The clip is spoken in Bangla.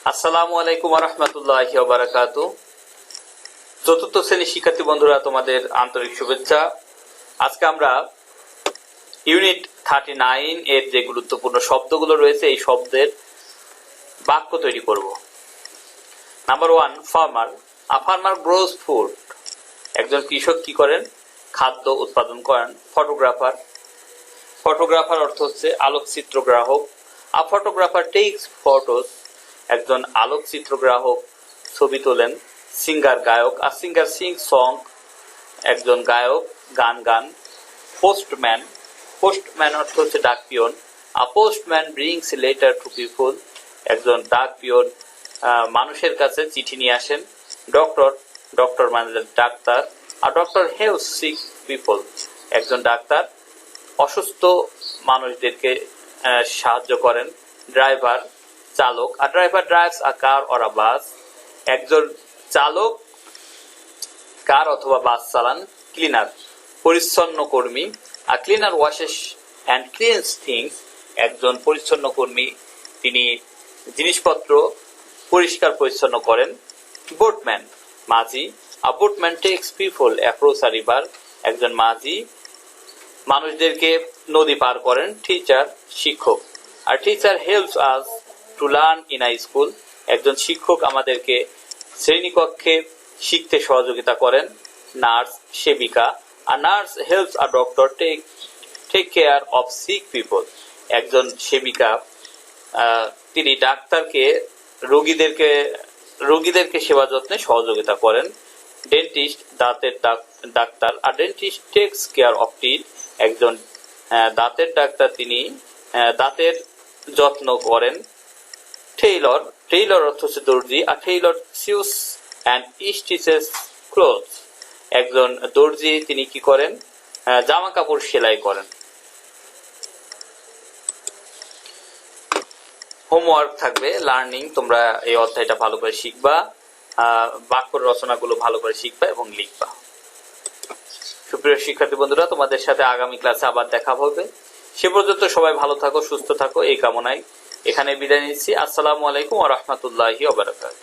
আসসালামু আলাইকুম ওয়া রাহমাতুল্লাহি ওয়া বারাকাতুহু। চতুর্থ শ্রেণীর শিক্ষার্থী বন্ধুরা, তোমাদের আন্তরিক শুভেচ্ছা। আজকে আমরা ইউনিট 39 এর যে গুরুত্বপূর্ণ শব্দগুলো রয়েছে এই শব্দের বাক্য তৈরি করব। Number 1, farmer. আ ফার্মার গ্রোজ ফুড। একজন কৃষক কি করেন? খাদ্য উৎপাদন করেন। ফটোগ্রাফার। ফটোগ্রাফার অর্থ হচ্ছে আলোকচিত্র গ্রাহক। A photographer takes photos. একজন আলোকচিত্র গ্রাহক ছবি তোলেন। সিঙ্গার গায়ক। A singer sing song. একজন গায়ক গান গান। পোস্টম্যান। পোস্টম্যান অর্থ হচ্ছে ডাক পিয়ন। A postman brings letter to people. একজন ডাক পিয়ন মানুষের কাছে চিঠি নিয়ে আসেন। ডক্টর। ডক্টর মানে ডাক্তার। আর ডক্টর হেল্পস সিক পিপল। একজন ডাক্তার অসুস্থ মানুষদেরকে সাহায্য করেন। ড্রাইভার চালক। আর driver drives a car or a bus. একজন চালক কার অথবা বাস চালান। ক্লিনার পরিচ্ছন্ন কর্মী। আ ক্লিনার ওয়াশেস অ্যান্ড ক্লিনস থিংস। একজন পরিচ্ছন্ন কর্মী, তিনি জিনিসপত্র পরিষ্কার পরিচ্ছন্ন করেন। বোটম্যান মাঝি। A boatman takes people across a river. একজন মাঝি মানুষদেরকে নদী পার করেন। টিচার শিক্ষক। আর teacher helps us to learn in a school. একজন শিক্ষক আমাদেরকে শ্রেণীকক্ষে শিখতে সহযোগিতা করেন। নার্স সেবিকা। আর nurse helps a doctor take care of sick people. একজন সেবিকা তিনি ডাক্তারকে রোগীদেরকে সেবা যত্নে সহযোগিতা করেন। ডেন্টিস্ট দাঁতের ডাক্তার। আর dentist takes care of teeth. একজন দাঁতের ডাক্তার, তিনি দাঁতের যত্ন করেন। টেইলর। টেইলর অর্থ হচ্ছে দর্জি। আর টেইলর সিউস অ্যান্ড স্টিচেস ক্লোথস। একজন দর্জি, তিনি কি করেন? জামা কাপড় সেলাই করেন। হোমওয়ার্ক থাকবে লার্নিং। তোমরা এই অধ্যায়টা ভালো করে শিখবা, বাক্য রচনাগুলো ভালো করে শিখবা এবং লিখবা। সুপ্রিয় শিক্ষার্থী বন্ধুরা, তোমাদের সাথে আগামী ক্লাসে আবার দেখা হবে। সে পর্যন্ত সবাই ভালো থাকো, সুস্থ থাকো, এই কামনায় এখানে বিদায় নিচ্ছি। আসসালামু আলাইকুম ওয়া রাহমাতুল্লাহি ওয়া বারাকাতুহু।